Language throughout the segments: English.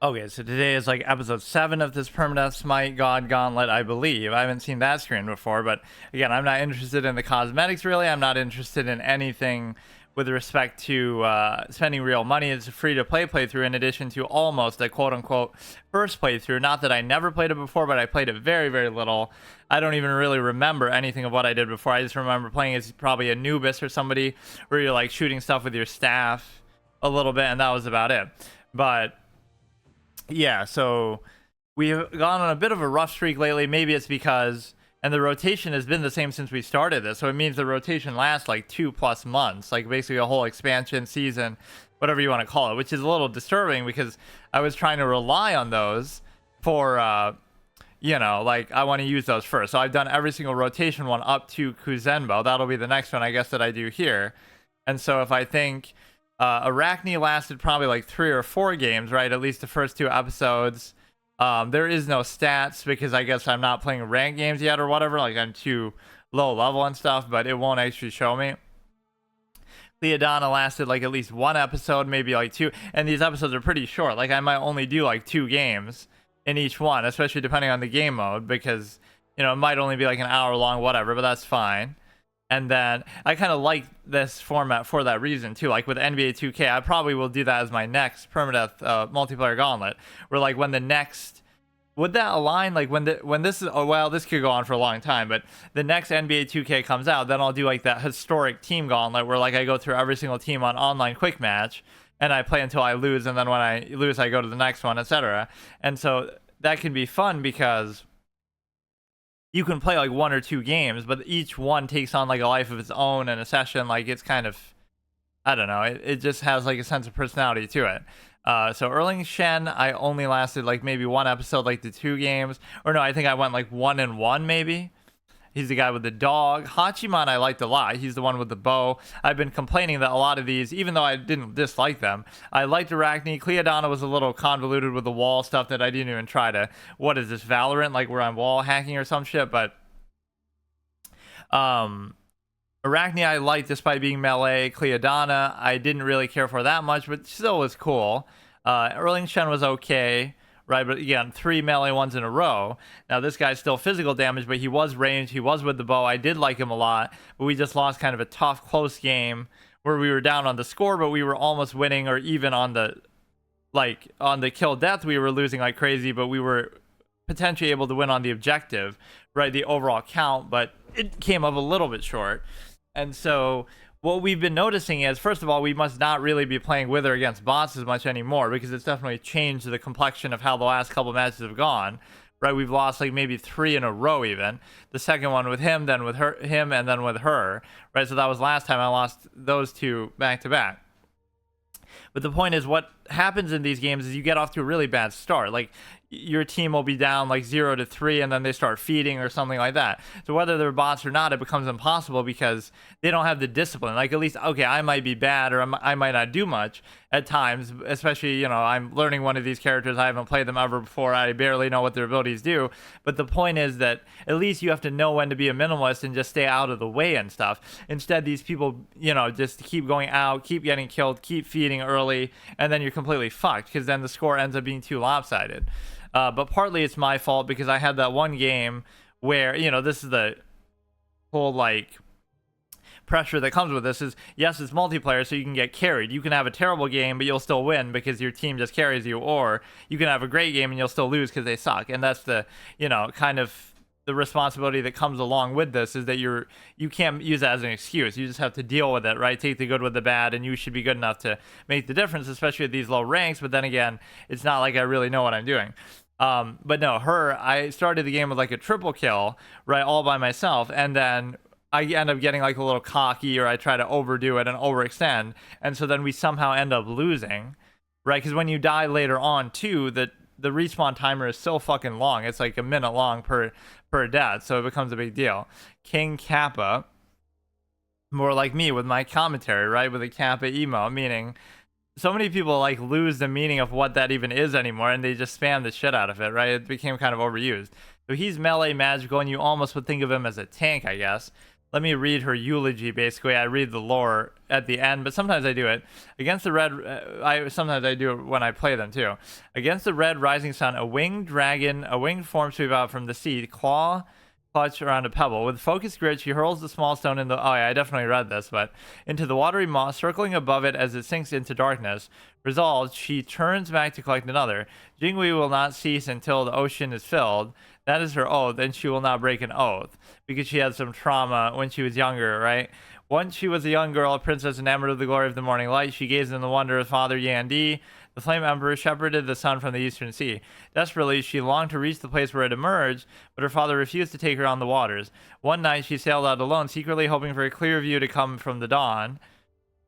Okay, so today is like episode 7 of this Permadeath Smite God Gauntlet, I believe. I haven't seen that screen before, but again, I'm not interested in the cosmetics really. I'm not interested in anything with respect to spending real money. It's a free to play playthrough in addition to almost a quote unquote first playthrough. Not that I never played it before, but I played it very, very little. I don't even really remember anything of what I did before. I just remember playing as probably a noobist or somebody where you're like shooting stuff with your staff a little bit, and that was about it. But yeah, so we've gone on a bit of a rough streak lately. Maybe it's because, and the rotation has been the same since we started this. So it means the rotation lasts like 2+ months, like basically a whole expansion season, whatever you want to call it, which is a little disturbing because I was trying to rely on those for, like I want to use those first. So I've done every single rotation one up to Kuzenbo. That'll be the next one, I guess, that I do here. And so if I think Arachne lasted probably like 3 or 4 games, right? At least the first 2 episodes. There is no stats because I guess I'm not playing ranked games yet or whatever. Like I'm too low level and stuff, but it won't actually show me. Leodana lasted like at least 1 episode, maybe like 2. And these episodes are pretty short. Like I might only do like 2 games in each one, especially depending on the game mode because, it might only be like an hour long, whatever, but that's fine. And then I kind of like this format for that reason too. Like with NBA 2K, I probably will do that as my next Permadeath multiplayer gauntlet. Where like when the next, would that align? Like when this is, oh well, this could go on for a long time. But the next NBA 2K comes out, then I'll do like that historic team gauntlet where like I go through every single team on online quick match, and I play until I lose, and then when I lose, I go to the next one, etc. And so that can be fun because you can play like 1 or 2 games, but each one takes on like a life of its own in a session. Like it's kind of, I don't know, it just has like a sense of personality to it. So Erling Shen, I only lasted like maybe 1 episode, like the 2 games, or no, I think I went like 1 and 1 maybe. He's the guy with the dog. Hachiman I liked a lot. He's the one with the bow. I've been complaining that a lot of these, even though I didn't dislike them, I liked Arachne. Cleodana was a little convoluted with the wall stuff that I didn't even try to, what is this, Valorant? Like where I'm wall hacking or some shit, but Arachne I liked despite being melee. Cleodana I didn't really care for that much, but still was cool. Erling Shen was okay. Right, but again, 3 melee ones in a row. Now, this guy's still physical damage, but he was ranged. He was with the bow. I did like him a lot, but we just lost kind of a tough, close game where we were down on the score, but we were almost winning, or even on the, on the kill death, we were losing like crazy, but we were potentially able to win on the objective, right, the overall count, but it came up a little bit short. And so what we've been noticing is, first of all, we must not really be playing with or against bots as much anymore because it's definitely changed the complexion of how the last couple matches have gone. Right, we've lost like maybe 3 in a row even. The second one with him, then with him, and then with her. Right, so that was last time I lost those 2 back to back. But the point is, what happens in these games is you get off to a really bad start. Like your team will be down like 0-3, and then they start feeding or something like that. So whether they're bots or not, it becomes impossible because they don't have the discipline. Like at least, okay, I might be bad or I might not do much at times, especially, I'm learning one of these characters. I haven't played them ever before. I barely know what their abilities do. But the point is that at least you have to know when to be a minimalist and just stay out of the way and stuff. Instead, these people, just keep going out, keep getting killed, keep feeding early, and then you're completely fucked because then the score ends up being too lopsided. But partly it's my fault because I had that one game where, this is the whole like pressure that comes with this is, yes, it's multiplayer, so you can get carried. You can have a terrible game, but you'll still win because your team just carries you, or you can have a great game and you'll still lose because they suck. And that's the, kind of the responsibility that comes along with this is that you can't use that as an excuse. You just have to deal with it, right? Take the good with the bad, and you should be good enough to make the difference, especially at these low ranks. But then again, it's not like I really know what I'm doing. But no, I started the game with like a triple kill, right, all by myself, and then I end up getting like a little cocky, or I try to overdo it and overextend, and so then we somehow end up losing, right? Because when you die later on too, the respawn timer is so fucking long. It's like a minute long per death, so it becomes a big deal. King Kappa, more like me with my commentary, right, with a Kappa emo, meaning so many people like lose the meaning of what that even is anymore, and they just spam the shit out of it, right? It became kind of overused. So he's melee magical, and you almost would think of him as a tank, I guess. let me read her eulogy. Basically, I read the lore at the end, but sometimes I do it against the red. Sometimes I do it when I play them too. Against the red rising sun, a winged dragon, a winged form sweep out from the sea, claw clutch around a pebble. With focused grit, she hurls the small stone in the. Oh yeah, I definitely read this, but into the watery moss, circling above it as it sinks into darkness. Resolved, she turns back to collect another. Jingwei will not cease until the ocean is filled. That is her oath, and she will not break an oath because she had some trauma when she was younger, right? Once she was a young girl, a princess enamored of the glory of the morning light. She gazed in the wonder of Father Yan Di. The flame emperor shepherded the sun from the eastern sea. Desperately, she longed to reach the place where it emerged, but her father refused to take her on the waters. One night, she sailed out alone, secretly hoping for a clear view to come from the dawn.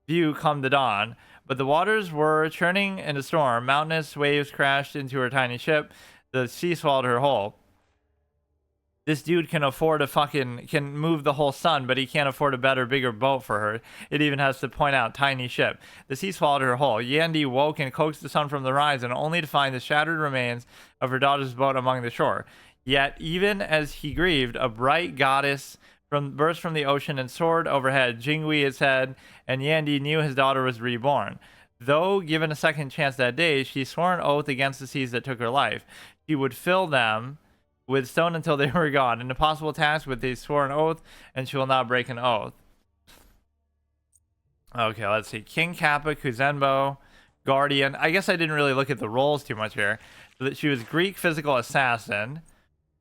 Come the dawn. But the waters were churning in a storm. Mountainous waves crashed into her tiny ship. The sea swallowed her whole. This dude can afford can move the whole sun, but he can't afford a better, bigger boat for her. It even has to point out tiny ship. The sea swallowed her whole. Yandy woke and coaxed the sun from the horizon, only to find the shattered remains of her daughter's boat among the shore. Yet, even as he grieved, a bright goddess burst from the ocean and soared overhead. Jingwei his head, and Yandy knew his daughter was reborn. Though given a second chance that day, she swore an oath against the seas that took her life. She would fill them with stone until they were gone. An impossible task, but they swore an oath, and she will not break an oath. Okay, let's see. King Kappa, Kuzenbo, Guardian. I guess I didn't really look at the roles too much here. She was Greek physical assassin.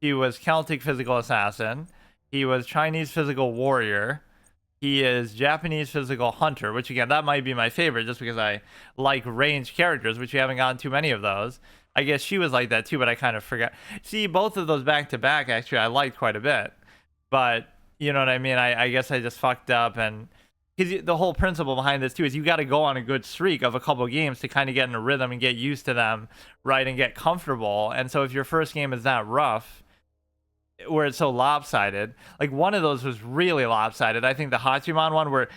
He was Celtic physical assassin. He was Chinese physical warrior. He is Japanese physical hunter, which again, that might be my favorite just because I like ranged characters, which we haven't gotten too many of those. I guess she was like that too, but I kind of forgot. See, both of those back to back, actually, I liked quite a bit. But, you know what I mean? I guess I just fucked up. And because the whole principle behind this too is you got to go on a good streak of a couple games to kind of get in a rhythm and get used to them, right? And get comfortable. And so if your first game is that rough, where it's so lopsided, like one of those was really lopsided. I think the Hachiman one, where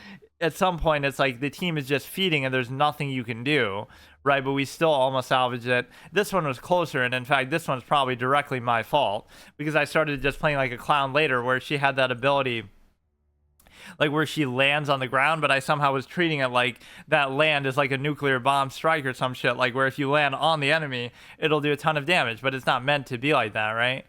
at some point it's like the team is just feeding and there's nothing you can do, right? But we still almost salvaged it. This one was closer, and in fact this one's probably directly my fault because I started just playing like a clown later where she had that ability, like where she lands on the ground, but I somehow was treating it like that land is like a nuclear bomb strike or some shit, like where if you land on the enemy it'll do a ton of damage, but it's not meant to be like that, right?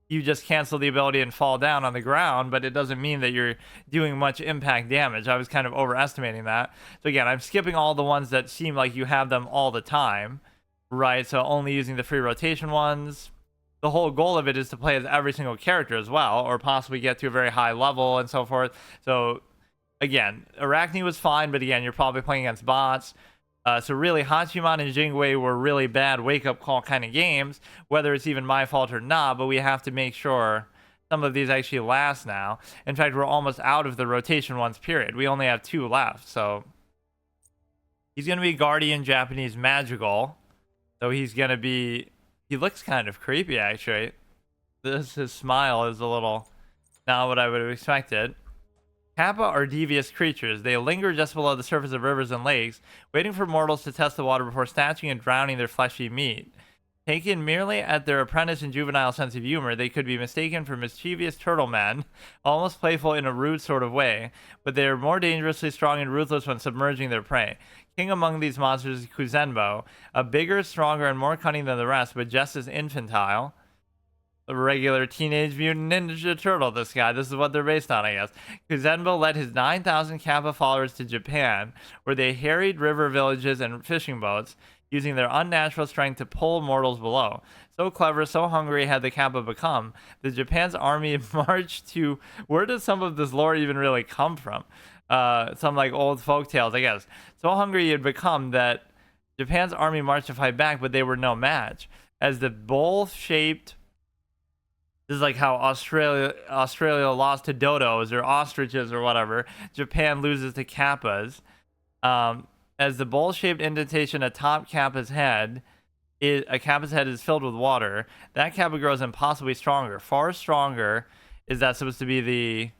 You just cancel the ability and fall down on the ground, but it doesn't mean that you're doing much impact damage. I was kind of overestimating that. So again, I'm skipping all the ones that seem like you have them all the time, right? So only using the free rotation ones. The whole goal of it is to play as every single character as well, or possibly get to a very high level and so forth. So again, Arachne was fine, but again, you're probably playing against bots. So really, Hachiman and Jingwei were really bad wake-up call kind of games, whether it's even my fault or not, but we have to make sure some of these actually last now. In fact, we're almost out of the rotation ones, period. We only have 2 left, so he's going to be Guardian Japanese Magical. So he's going to be... He looks kind of creepy, actually. His smile is a little not what I would have expected. Kappa are devious creatures. They linger just below the surface of rivers and lakes, waiting for mortals to test the water before snatching and drowning their fleshy meat. Taken merely at their apprentice and juvenile sense of humor, they could be mistaken for mischievous turtle men, almost playful in a rude sort of way, but they are more dangerously strong and ruthless when submerging their prey. King among these monsters is Kuzenbo, a bigger, stronger, and more cunning than the rest, but just as infantile. A regular Teenage Mutant Ninja Turtle, this guy. This is what they're based on, I guess. Kuzenbo led his 9,000 Kappa followers to Japan, where they harried river villages and fishing boats, using their unnatural strength to pull mortals below. So clever, so hungry had the Kappa become, that Japan's army marched to... Where does some of this lore even really come from? Some like old folk tales, I guess. So hungry he had become that Japan's army marched to fight back, but they were no match. As the bowl-shaped... This is like how Australia lost to dodos or ostriches or whatever. Japan loses to kappas. As the bowl-shaped indentation atop Kappa's head, a Kappa's head is filled with water. That Kappa grows impossibly stronger. Far stronger. Is that supposed to be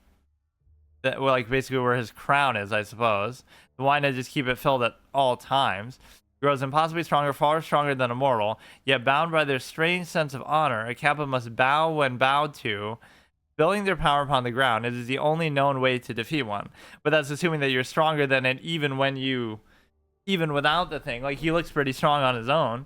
well, like basically where his crown is, I suppose. Why not just keep it filled at all times? Grows impossibly stronger, far stronger than a mortal, yet bound by their strange sense of honor, a Kappa must bow when bowed to, Building their power upon the ground. It is the only known way to defeat one. But that's assuming that you're stronger than it even without the thing. Like, he looks pretty strong on his own.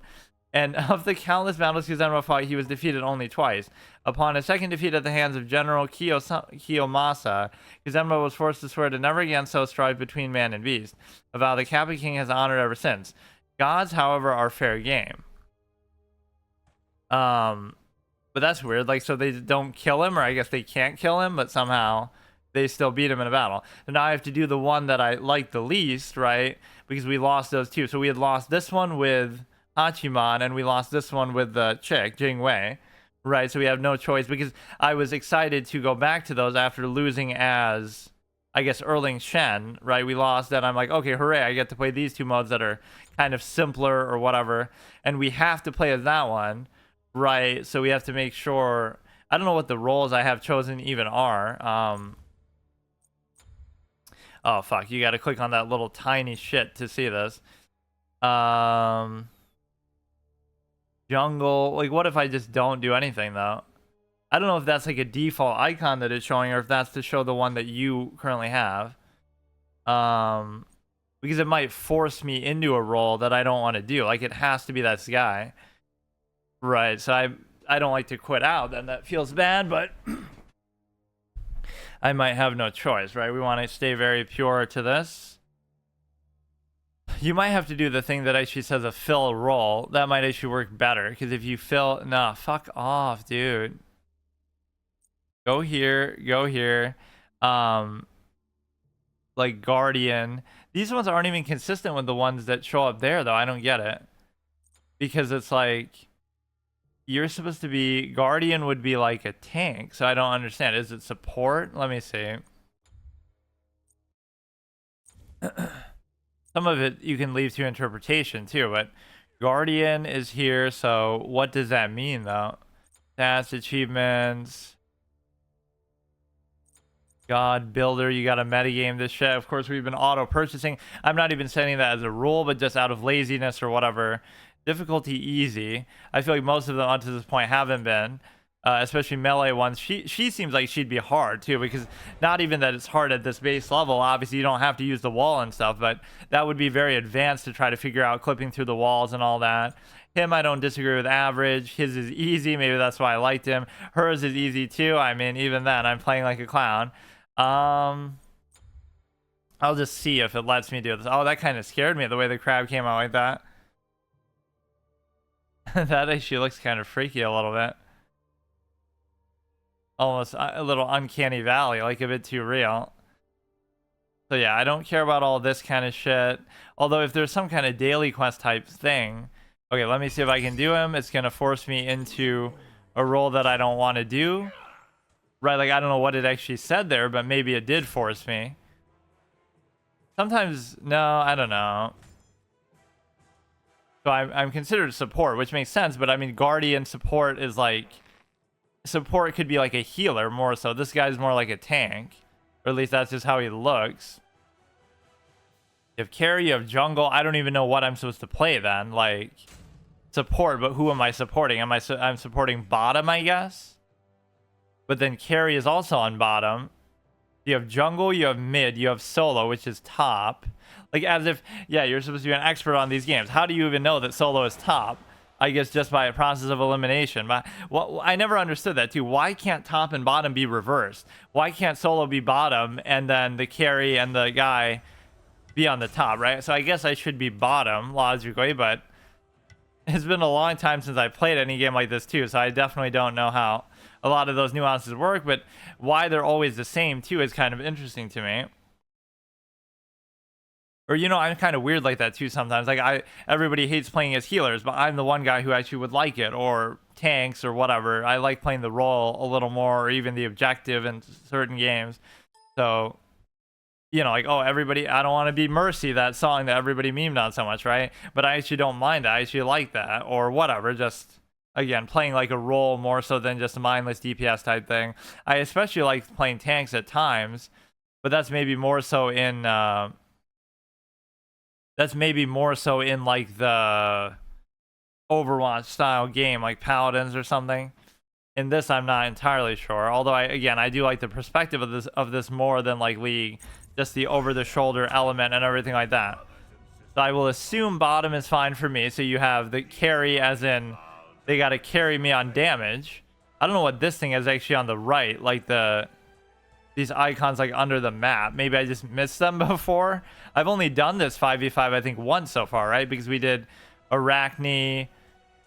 And of the countless battles Kizunba fought, he was defeated only twice. Upon his second defeat at the hands of General Kiyomasa, Kizunba was forced to swear to never again sow strife between man and beast, a vow the Kappa King has honored ever since. Gods, however, are fair game. But that's weird. Like, so they don't kill him, or I guess they can't kill him, but somehow they still beat him in a battle. So now I have to do the one that I like the least, right? Because we lost those two. So we had lost this one with Hachiman, and we lost this one with the chick, Jingwei, right? So we have no choice, because I was excited to go back to those after losing as, I guess, Erling Shen, right? We lost that. I'm like, okay, hooray, I get to play these two modes that are kind of simpler or whatever, and we have to play as that one, right? So we have to make sure, I don't know what the roles I have chosen even are. Oh, fuck, you got to click on that little tiny shit to see this. Jungle, like, what if I just don't do anything, though? I don't know if that's like a default icon that it's showing, or if that's to show the one that you currently have. Because it might force me into a role that I don't want to do. Like, it has to be that guy. Right, so I don't like to quit out, then that feels bad, but I might have no choice, right? We want to stay very pure to this. You might have to do the thing that actually says a fill role. That might actually work better, because if you fill... Nah, fuck off, dude. Go here, go here. Like Guardian. These ones aren't even consistent with the ones that show up there, though. I don't get it. Because it's like... You're supposed to be... Guardian would be like a tank, so I don't understand. Is it support? Let me see. Some of it you can leave to interpretation too, but Guardian is here, so what does that mean though? Stats, achievements, God Builder, you gotta metagame this shit. Of course, we've been auto-purchasing. I'm not even setting that as a rule, but just out of laziness or whatever. Difficulty easy. I feel like most of them up to this point haven't been. Especially melee ones. She seems like she'd be hard too, because not even that it's hard at this base level. Obviously, you don't have to use the wall and stuff, but that would be very advanced to try to figure out clipping through the walls and all that. Him, I don't disagree with average. His is easy. Maybe that's why I liked him. Hers is easy too. I mean, even then, I'm playing like a clown. I'll just see if it lets me do this. Oh, that kind of scared me, the way the crab came out like that. That actually looks kind of freaky a little bit. Almost a little uncanny valley, like a bit too real. So yeah, I don't care about all this kind of shit. Although if there's some kind of daily quest type thing, okay, let me see if I can do him. It's gonna force me into a role that I don't want to do. Right, like I don't know what it actually said there, but maybe it did force me. Sometimes, no, I don't know. So I'm considered support, which makes sense, but I mean, Guardian support is like... Support could be like a healer more so. This guy's more like a tank. Or at least that's just how he looks. You have carry, you have jungle. I don't even know what I'm supposed to play then. Like, support, but who am I supporting? I'm supporting bottom, I guess? But then carry is also on bottom. You have jungle, you have mid, you have solo, which is top. Like, as if, yeah, you're supposed to be an expert on these games. How do you even know that solo is top? I guess just by a process of elimination. But well, I never understood that too. Why can't top and bottom be reversed? Why can't solo be bottom and then the carry and the guy be on the top, right? So I guess I should be bottom logically, but it's been a long time since I played any game like this too, so I definitely don't know how a lot of those nuances work, but why they're always the same too is kind of interesting to me. Or, you know, I'm kind of weird like that too sometimes. Like, everybody hates playing as healers, but I'm the one guy who actually would like it. Or tanks or whatever. I like playing the role a little more, or even the objective in certain games. So, you know, like, oh, everybody, I don't want to be Mercy, that song that everybody memed on so much, right? But I actually don't mind it. I actually like that. Or whatever, just, again, playing like a role more so than just a mindless DPS type thing. I especially like playing tanks at times, but that's maybe more so in... That's maybe more so in like the Overwatch style game, like Paladins or something. In this, I'm not entirely sure. Although I do like the perspective of this more than like League, just the over-the-shoulder element and everything like that. So I will assume bottom is fine for me. So you have the carry, as in they got to carry me on damage. I don't know what this thing is actually on the right, like these icons like under the map. Maybe I just missed them before. I've only done this 5v5 I think once so far, right? Because we did Arachne,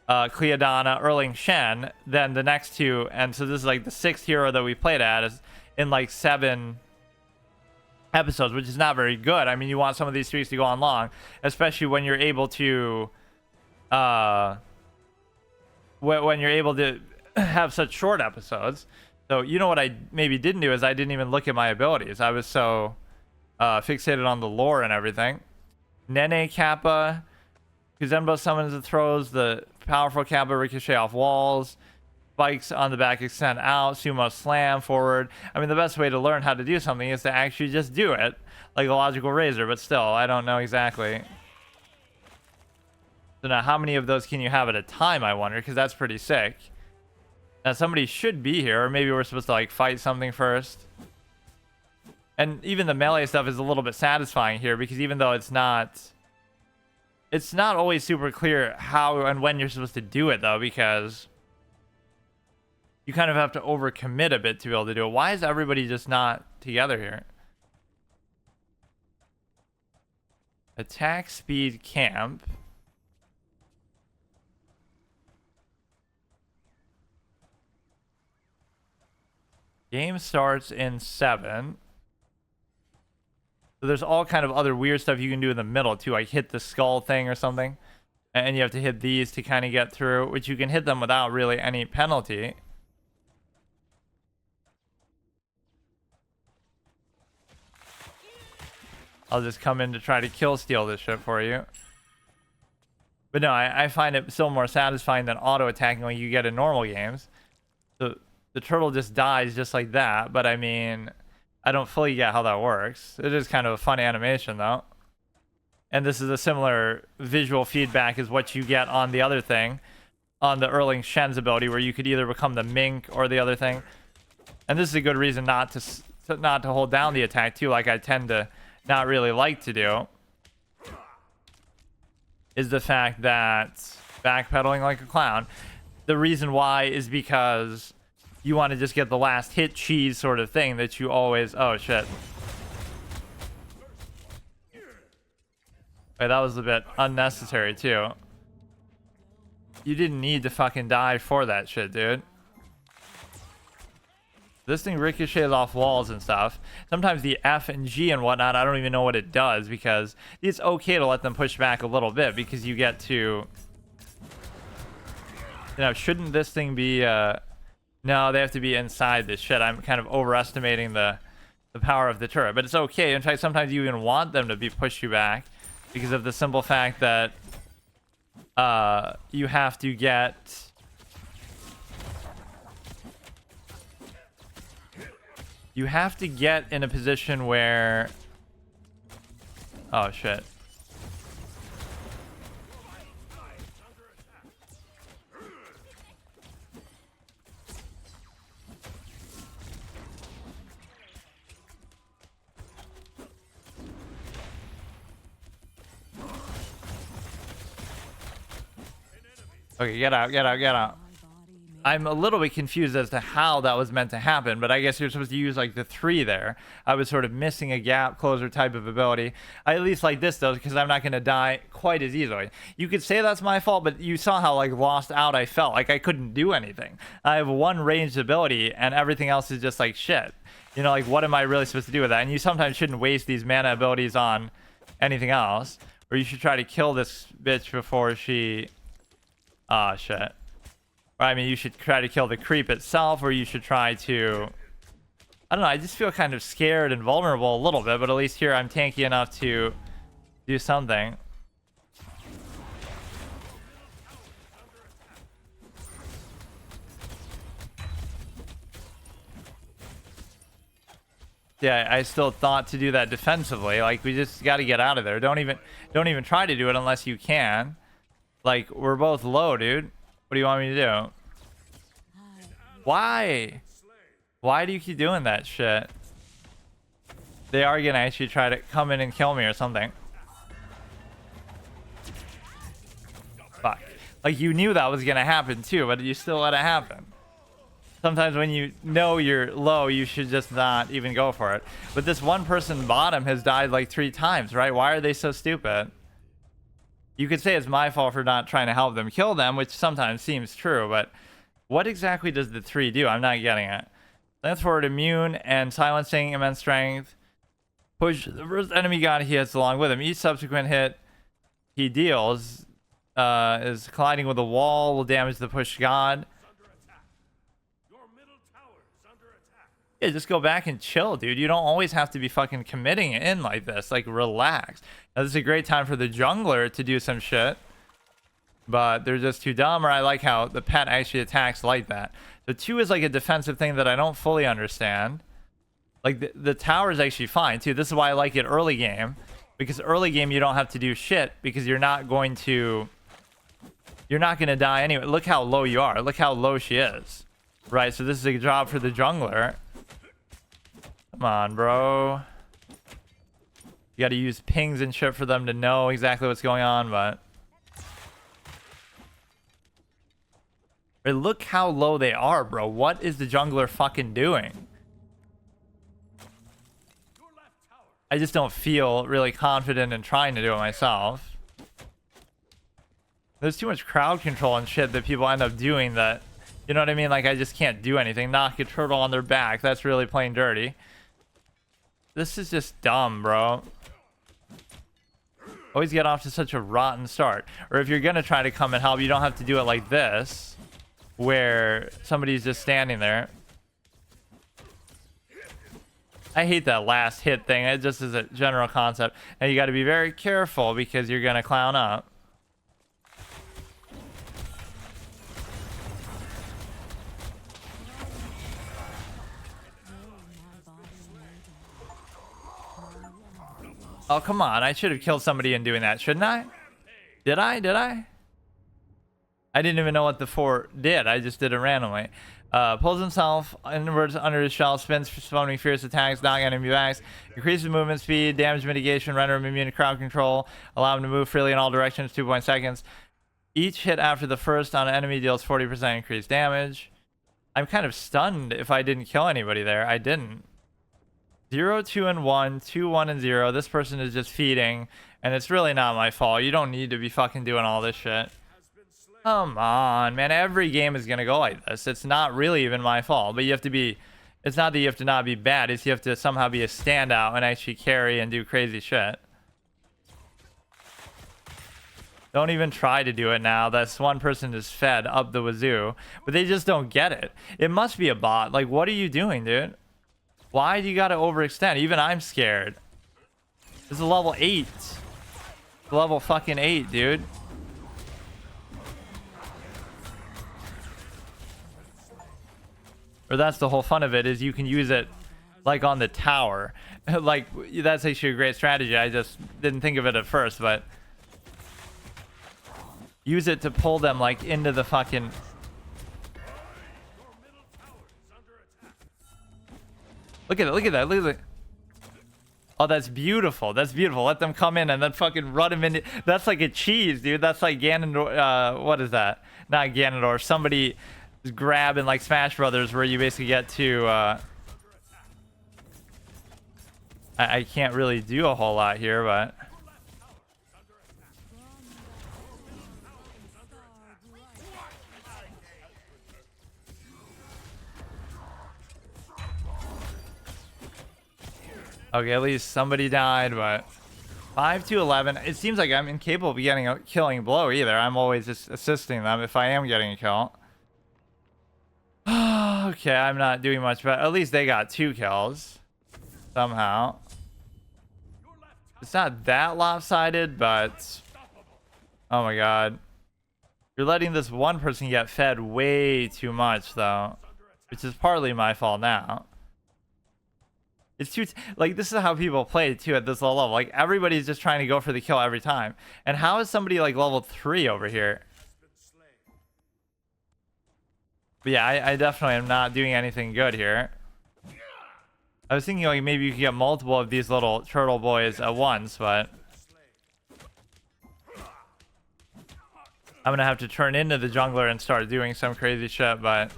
Cleodana, Erling Shen, then the next two, and so this is like the 6th hero that we played as in like 7 episodes, which is not very good. I mean, you want some of these streaks to go on long, especially when you're able to when you're able to have such short episodes. So you know what I maybe didn't do is I didn't even look at my abilities. I was so fixated on the lore and everything. Nene Kappa, Kuzembo summons and throws the powerful Kappa ricochet off walls. Spikes on the back extend out. Sumo slam forward. I mean, the best way to learn how to do something is to actually just do it, like a logical razor. But still, I don't know exactly. So now, how many of those can you have at a time? I wonder, because that's pretty sick. Now somebody should be here, or maybe we're supposed to like fight something first. And even the melee stuff is a little bit satisfying here, because even though it's not always super clear how and when you're supposed to do it, though, because you kind of have to overcommit a bit to be able to do it. Why is everybody just not together here? Attack speed camp. Game starts in 7. So there's all kind of other weird stuff you can do in the middle too, like hit the skull thing or something. And you have to hit these to kind of get through, which you can hit them without really any penalty. I'll just come in to try to kill steal this shit for you. But no, I find it still more satisfying than auto attacking like you get in normal games. So the turtle just dies just like that, but I mean, I don't fully get how that works. It is kind of a fun animation though. And this is a similar visual feedback as what you get on the other thing, on the Erling Shen's ability, where you could either become the mink or the other thing. And this is a good reason not to hold down the attack too, like I tend to not really like to do, is the fact that backpedaling like a clown. The reason why is because you want to just get the last hit cheese sort of thing that you always... Oh, shit. Wait, that was a bit unnecessary, too. You didn't need to fucking die for that shit, dude. This thing ricochets off walls and stuff. Sometimes the F and G and whatnot, I don't even know what it does, because it's okay to let them push back a little bit, because you get to... You know, shouldn't this thing be... No, they have to be inside this shit. I'm kind of overestimating the power of the turret, but it's okay. In fact, sometimes you even want them to be push you back because of the simple fact that you have to get... You have to get in a position where... Oh, shit. Okay, get out, get out, get out. I'm a little bit confused as to how that was meant to happen, but I guess you're supposed to use like the 3 there. I was sort of missing a gap closer type of ability. I at least like this though, because I'm not going to die quite as easily. You could say that's my fault, but you saw how like lost out I felt. Like I couldn't do anything. I have 1 ranged ability and everything else is just like shit. You know, like what am I really supposed to do with that? And you sometimes shouldn't waste these mana abilities on anything else. Or you should try to kill this bitch before she... Ah, shit. I mean, you should try to kill the creep itself, or you should try to... I don't know, I just feel kind of scared and vulnerable a little bit, but at least here I'm tanky enough to do something. Yeah, I still thought to do that defensively. Like, we just got to get out of there. Don't even try to do it unless you can. Like, we're both low, dude. What do you want me to do? Why? Why do you keep doing that shit? They are gonna actually try to come in and kill me or something. Fuck. Like, you knew that was gonna happen too, but you still let it happen. Sometimes when you know you're low, you should just not even go for it. But this one person bottom has died like 3 times, right? Why are they so stupid? You could say it's my fault for not trying to help them kill them, which sometimes seems true, but what exactly does the 3 do? I'm not getting it. Lance forward immune and silencing immense strength. Push the first enemy god he hits along with him. Each subsequent hit he deals is colliding with a wall, will damage the push god. Yeah, just go back and chill, dude. You don't always have to be fucking committing in like this. Like, relax. Now, this is a great time for the jungler to do some shit, but they're just too dumb. Or I like how the pet actually attacks like that. So 2 is like a defensive thing that I don't fully understand. Like, the tower is actually fine too. This is why I like it early game, because early game you don't have to do shit because you're not going to die anyway. Look how low you are. Look how low she is. Right, so this is a job for the jungler. Come on, bro. You got to use pings and shit for them to know exactly what's going on, but look how low they are, bro. What is the jungler fucking doing? I just don't feel really confident in trying to do it myself. There's too much crowd control and shit that people end up doing that, you know what I mean? Like, I just can't do anything. Knock a turtle on their back. That's really plain dirty. This is just dumb, bro. Always get off to such a rotten start. Or if you're going to try to come and help, you don't have to do it like this, where somebody's just standing there. I hate that last hit thing. It just is a general concept. And you got to be very careful because you're going to clown up. Oh, come on. I should have killed somebody in doing that, shouldn't I? Did I? I didn't even know what the 4 did. I just did it randomly. Pulls himself inwards under his shell, spins, summoning fierce attacks, knocking enemy backs, increases movement speed, damage mitigation, render him immune to crowd control, allow him to move freely in all directions, 2 seconds. Each hit after the first on an enemy deals 40% increased damage. I'm kind of stunned if I didn't kill anybody there. I didn't. 0, 2, and 1, 2, 1, and 0. This person is just feeding, and it's really not my fault. You don't need to be fucking doing all this shit. Come on, man. Every game is gonna go like this. It's not really even my fault, but you have to be... It's not that you have to not be bad. It's you have to somehow be a standout and actually carry and do crazy shit. Don't even try to do it now. This one person is fed up the wazoo, but they just don't get it. It must be a bot. Like, what are you doing, dude? Why do you gotta overextend? Even I'm scared. This is a level 8. Level fucking 8, dude. Or that's the whole fun of it, is you can use it like on the tower. Like, that's actually a great strategy. I just didn't think of it at first, but use it to pull them like into the fucking... Look at it, look at that, look at that. Oh, that's beautiful. That's beautiful. Let them come in and then fucking run him into... That's like a cheese, dude. That's like Ganondorf. What is that? Not Ganondorf. Somebody grab in like Smash Brothers where you basically get to... I can't really do a whole lot here, but... Okay, at least somebody died, but 5 to 11. It seems like I'm incapable of getting a killing blow either. I'm always just assisting them if I am getting a kill. Okay, I'm not doing much, but at least they got 2 kills somehow. It's not that lopsided, but oh my god. You're letting this one person get fed way too much though, which is partly my fault now. It's too like, this is how people play too at this low level. Like, everybody's just trying to go for the kill every time. And how is somebody like level 3 over here? But yeah, I definitely am not doing anything good here. I was thinking like maybe you could get multiple of these little turtle boys at once, but I'm gonna have to turn into the jungler and start doing some crazy shit, but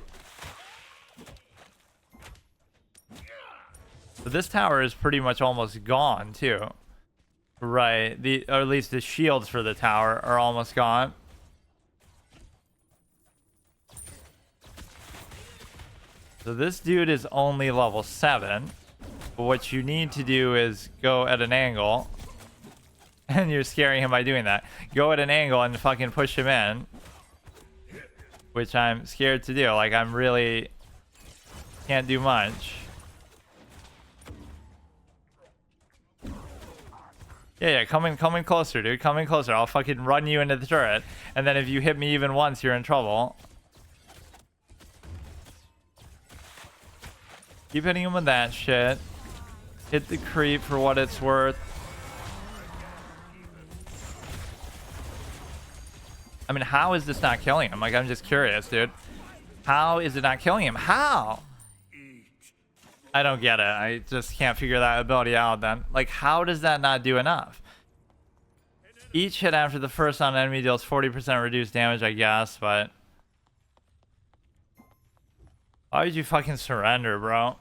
this tower is pretty much almost gone too. Right, or at least the shields for the tower are almost gone. So this dude is only level 7. But what you need to do is go at an angle. And you're scaring him by doing that. Go at an angle and fucking push him in. Which I'm scared to do. Like, I'm really can't do much. Yeah, come in closer, dude. Come in closer. I'll fucking run you into the turret. And then if you hit me even once, you're in trouble. Keep hitting him with that shit. Hit the creep for what it's worth. I mean, how is this not killing him? Like, I'm just curious, dude. How is it not killing him? How? I don't get it. I just can't figure that ability out then. Like, how does that not do enough? Each hit after the first on enemy deals 40% reduced damage, I guess, but... Why would you fucking surrender, bro?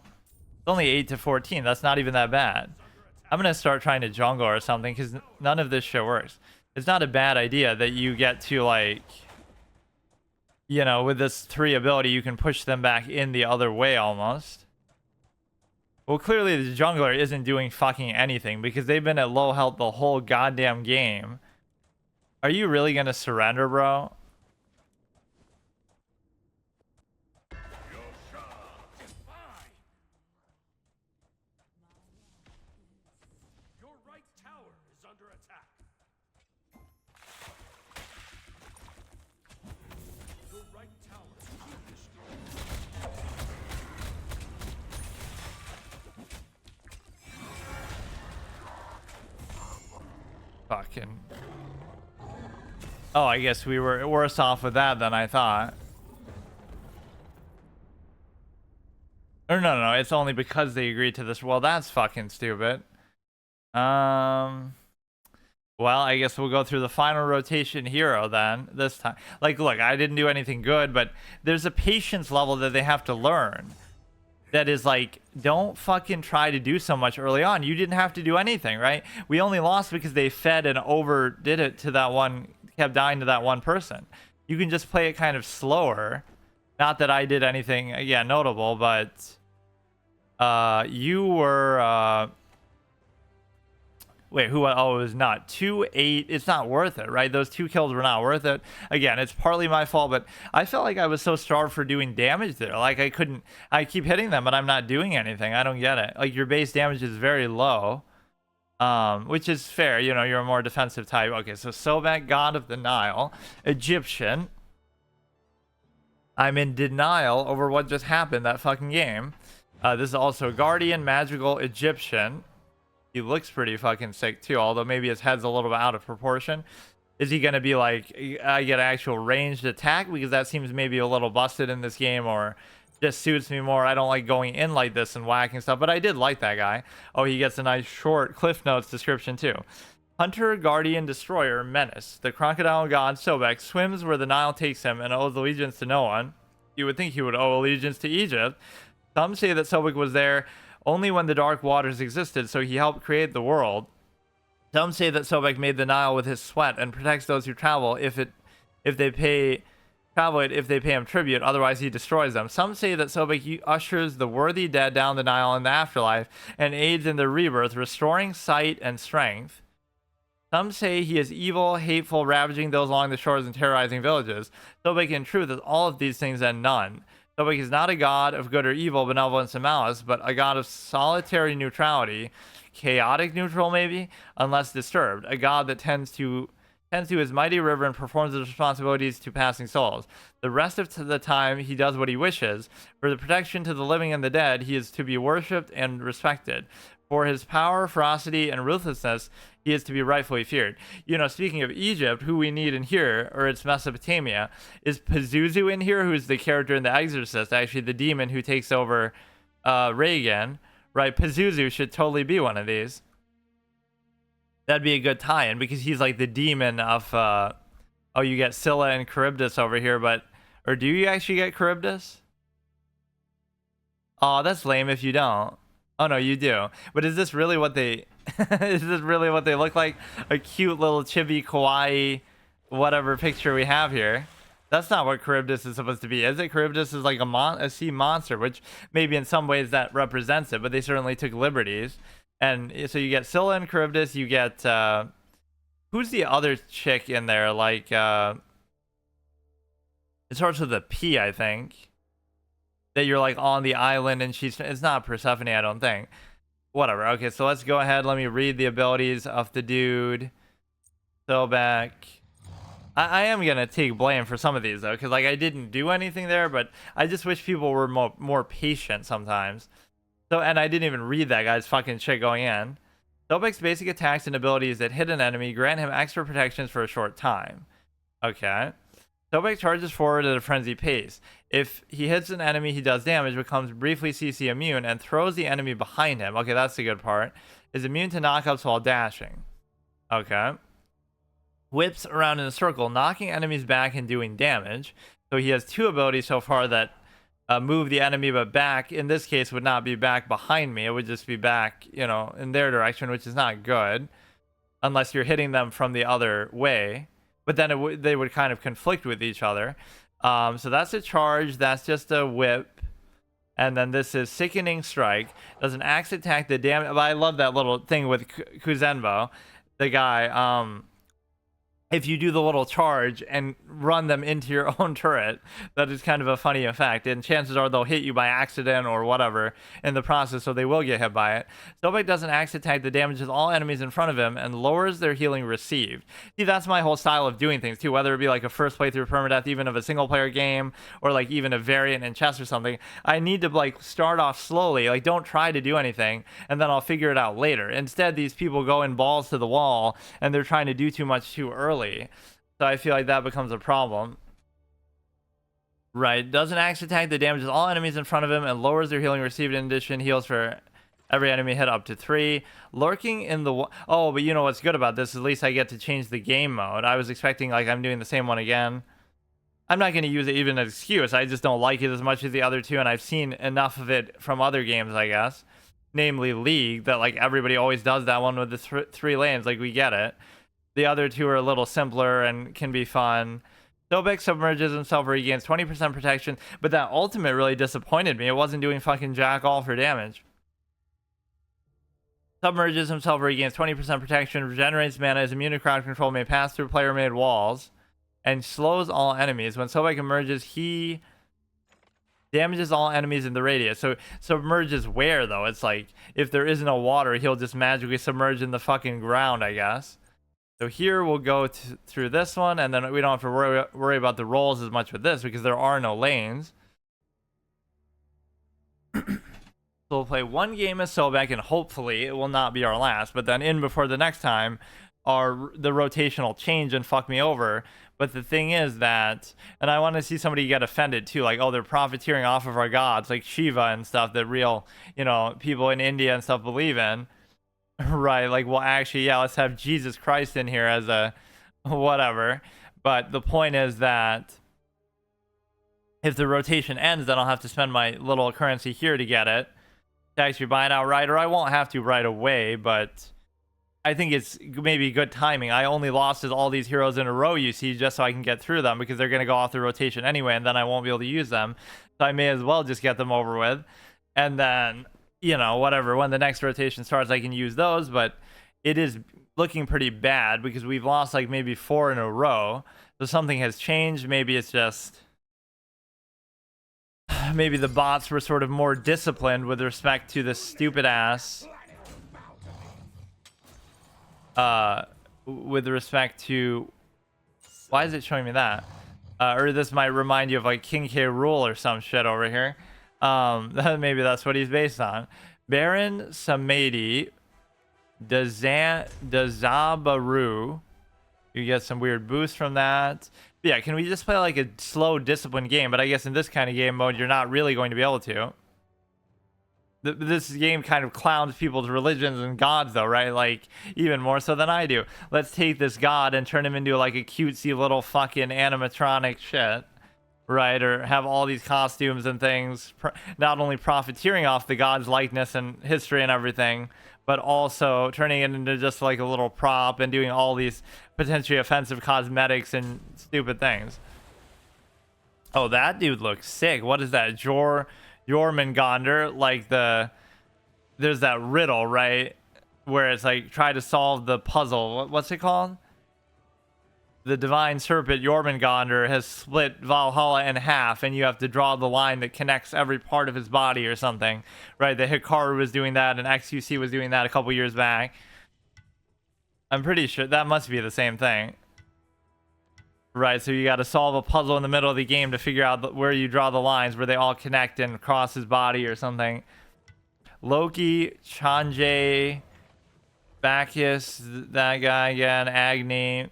It's only 8 to 14. That's not even that bad. I'm gonna start trying to jungle or something because none of this shit works. It's not a bad idea that you get to, like, you know, with this 3 ability, you can push them back in the other way almost. Well, clearly the jungler isn't doing fucking anything because they've been at low health the whole goddamn game. Are you really gonna surrender, bro? Fucking. Oh, I guess we were worse off with that than I thought. Or no, it's only because they agreed to this. Well, that's fucking stupid. Well, I guess we'll go through the final rotation hero then this time. Like, look, I didn't do anything good, but there's a patience level that they have to learn. That is like, don't fucking try to do so much early on. You didn't have to do anything, right? We only lost because they fed and overdid it to that one, kept dying to that one person. You can just play it kind of slower. Not that I did anything, again, notable, but you were, wait, who? Oh, it was not 2-8. It's not worth it, right? Those 2 kills were not worth it. Again, it's partly my fault, but I felt like I was so starved for doing damage there. Like I keep hitting them, but I'm not doing anything. I don't get it. Like your base damage is very low, which is fair. You know, you're a more defensive type. Okay, so Sobek, God of the Nile, Egyptian. I'm in denial over what just happened that fucking game. This is also Guardian, Magical, Egyptian. He looks pretty fucking sick too, although maybe his head's a little bit out of proportion. Is he going to be like, I get actual ranged attack? Because that seems maybe a little busted in this game, or just suits me more. I don't like going in like this and whacking stuff, but I did like that guy. Oh, he gets a nice short Cliff Notes description too. Hunter, Guardian, Destroyer, Menace. The crocodile god Sobek swims where the Nile takes him and owes allegiance to no one. You would think he would owe allegiance to Egypt. Some say that Sobek was there only when the dark waters existed, so he helped create the world. Some say that Sobek made the Nile with his sweat and protects those who travel if they pay him tribute, otherwise he destroys them. Some say that Sobek ushers the worthy dead down the Nile in the afterlife and aids in their rebirth, restoring sight and strength. Some say he is evil, hateful, ravaging those along the shores and terrorizing villages. Sobek in truth is all of these things and none. Sobek is not a god of good or evil, benevolence and malice, but a god of solitary neutrality, chaotic neutral maybe, unless disturbed. A god that tends to his mighty river and performs his responsibilities to passing souls. The rest of the time he does what he wishes. For the protection to the living and the dead, he is to be worshipped and respected. For his power, ferocity, and ruthlessness, he is to be rightfully feared. You know, speaking of Egypt, who we need in here, or it's Mesopotamia, is Pazuzu in here, who's the character in The Exorcist, actually the demon who takes over Reagan, right? Pazuzu should totally be one of these. That'd be a good tie-in, because he's like the demon of, oh, you get Scylla and Charybdis over here, or do you actually get Charybdis? Oh, that's lame if you don't. Oh no, you do. But is this really what they is this really what they look like? A cute little chibi kawaii whatever picture we have here. That's not what Charybdis is supposed to be, is it? Charybdis is like a sea monster, which maybe in some ways that represents it, but they certainly took liberties. And so you get Scylla and Charybdis, you get who's the other chick in there? Like it starts with a P, I think. That you're like on the island and it's not Persephone, I don't think. Whatever. Okay, so let's go ahead. Let me read the abilities of the dude. Sobek. I am gonna take blame for some of these though, because like I didn't do anything there, but I just wish people were more patient sometimes. So, and I didn't even read that guy's fucking shit going in. Sobek's basic attacks and abilities that hit an enemy grant him extra protections for a short time. Okay. Sobek charges forward at a frenzied pace. If he hits an enemy, he does damage, becomes briefly CC immune, and throws the enemy behind him. Okay, that's the good part. Is immune to knockups while dashing. Okay. Whips around in a circle, knocking enemies back and doing damage. So he has two abilities so far that move the enemy, but back, in this case, would not be back behind me. It would just be back, you know, in their direction, which is not good. Unless you're hitting them from the other way. But then they would kind of conflict with each other. So that's a charge. That's just a whip. And then this is Sickening Strike. Does an axe attack the damage? I love that little thing with Kuzenbo, the guy. If you do the little charge and run them into your own turret, that is kind of a funny effect, and chances are they'll hit you by accident or whatever in the process, so they will get hit by it. Sobek does an axe attack that damages all enemies in front of him and lowers their healing received. See, that's my whole style of doing things too, whether it be like a first playthrough permadeath, even of a single player game, or like even a variant in chess or something. I need to like start off slowly, like don't try to do anything, and then I'll figure it out later. Instead, these people go in balls to the wall, and they're trying to do too much too early. So I feel like that becomes a problem. Right. Does an axe attack that damages all enemies in front of him and lowers their healing received. In addition, heals for every enemy hit up to 3. Lurking in the... Oh, but you know what's good about this? At least I get to change the game mode. I was expecting like I'm doing the same one again. I'm not going to use it even as an excuse. I just don't like it as much as the other two, and I've seen enough of it from other games, I guess. Namely League, that like everybody always does that one with the 3 lanes. Like, we get it. The other two are a little simpler and can be fun. Sobek submerges himself where he gains 20% protection, but that ultimate really disappointed me. It wasn't doing fucking jack all for damage. Submerges himself where he gains 20% protection, regenerates mana, is immune to crowd control, may pass through player-made walls, and slows all enemies. When Sobek emerges, he damages all enemies in the radius. So submerges where, though? It's like, if there isn't a water, he'll just magically submerge in the fucking ground, I guess. So here we'll go through this one, and then we don't have to worry about the rolls as much with this because there are no lanes. So we'll play one game as Sobek, and hopefully it will not be our last. But then in before the next time, the rotational change and fuck me over. But the thing is that, and I want to see somebody get offended too, like, oh, they're profiteering off of our gods, like Shiva and stuff that real, you know, people in India and stuff believe in. Right, like, well, actually, yeah, let's have Jesus Christ in here as a whatever. But the point is that if the rotation ends, then I'll have to spend my little currency here to get it, to actually buy it outright, or I won't have to right away, but I think it's maybe good timing. I only lost all these heroes in a row, you see, just so I can get through them, because they're going to go off the rotation anyway, and then I won't be able to use them. So I may as well just get them over with, and then, you know, whatever, when the next rotation starts, I can use those. But it is looking pretty bad because we've lost like maybe 4 in a row. So something has changed. Maybe it's just, maybe the bots were sort of more disciplined with respect to this stupid ass, with respect to, why is it showing me that? Or this might remind you of like King K. Rool or some shit over here. Maybe that's what he's based on. Baron Samedi, Dazabaru. You get some weird boost from that. But yeah, can we just play like a slow, disciplined game? But I guess in this kind of game mode, you're not really going to be able to. This game kind of clowns people's religions and gods, though, right? Like, even more so than I do. Let's take this god and turn him into like a cutesy little fucking animatronic shit, right? Or have all these costumes and things, not only profiteering off the god's likeness and history and everything, but also turning it into just like a little prop and doing all these potentially offensive cosmetics and stupid things. Oh, that dude looks sick. What is that? Jormungandr, like there's that riddle, right? Where it's like try to solve the puzzle. What's it called? The divine serpent Jormungandr has split Valhalla in half, and you have to draw the line that connects every part of his body or something, right? The Hikaru was doing that, and XQC was doing that a couple years back. I'm pretty sure that must be the same thing. Right, so you got to solve a puzzle in the middle of the game to figure out where you draw the lines, where they all connect and cross his body or something. Loki, Chanje, Bacchus, that guy again, Agni.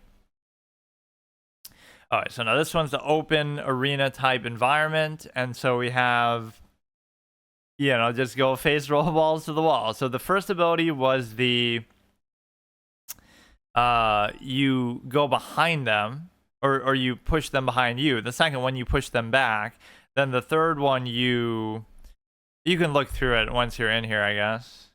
All right, so now this one's the open arena type environment, and so we have, you know, just go face roll balls to the wall. So the first ability was the you go behind them, or you push them behind you. The second one, you push them back. Then the third one, you can look through it once you're in here, I guess.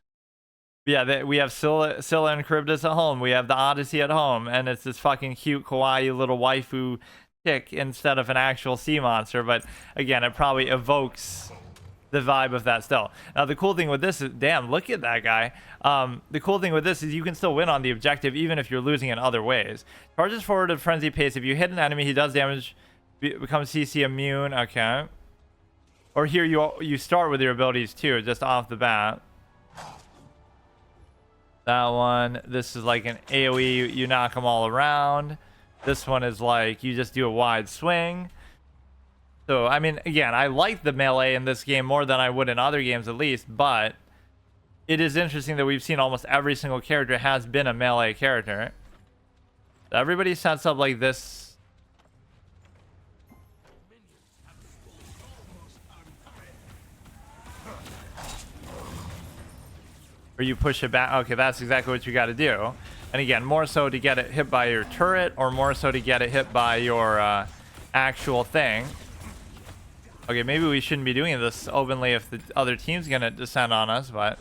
Yeah, we have Scylla and Charybdis at home. We have the Odyssey at home, and it's this fucking cute kawaii little waifu chick instead of an actual sea monster. But again, it probably evokes the vibe of that still. Now, the cool thing with this is, damn, look at that guy. The cool thing with this is you can still win on the objective even if you're losing in other ways. Charges forward at frenzy pace. If you hit an enemy, he does damage, becomes CC immune. Okay. Or here you start with your abilities too, just off the bat. That one, this is like an AoE, you knock them all around. This one is like, you just do a wide swing. So, I mean, again, I like the melee in this game more than I would in other games at least, but it is interesting that we've seen almost every single character has been a melee character. Everybody sets up like this. Or you push it back. Okay, that's exactly what you got to do. And again, more so to get it hit by your turret, or more so to get it hit by your actual thing. Okay, maybe we shouldn't be doing this openly if the other team's gonna descend on us, but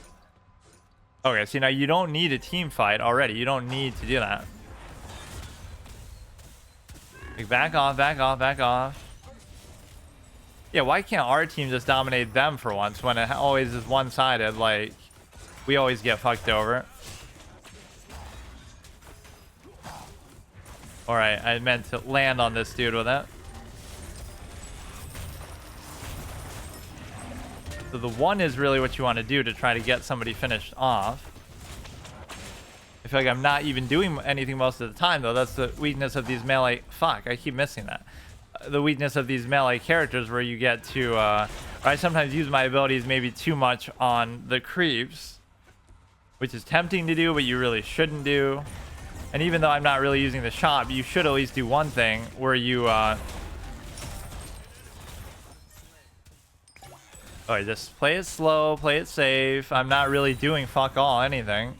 okay, see, now you don't need a team fight already. You don't need to do that. Like, back off, back off, back off. Yeah, why can't our team just dominate them for once when it always is one-sided? Like, we always get fucked over. Alright, I meant to land on this dude with it. So the one is really what you want to do to try to get somebody finished off. I feel like I'm not even doing anything most of the time, though. That's the weakness of these melee... Fuck, I keep missing that. The weakness of these melee characters where you get to... I sometimes use my abilities maybe too much on the creeps, which is tempting to do, but you really shouldn't do. And even though I'm not really using the shop, you should at least do one thing where you... Alright, just play it slow, play it safe. I'm not really doing fuck all anything.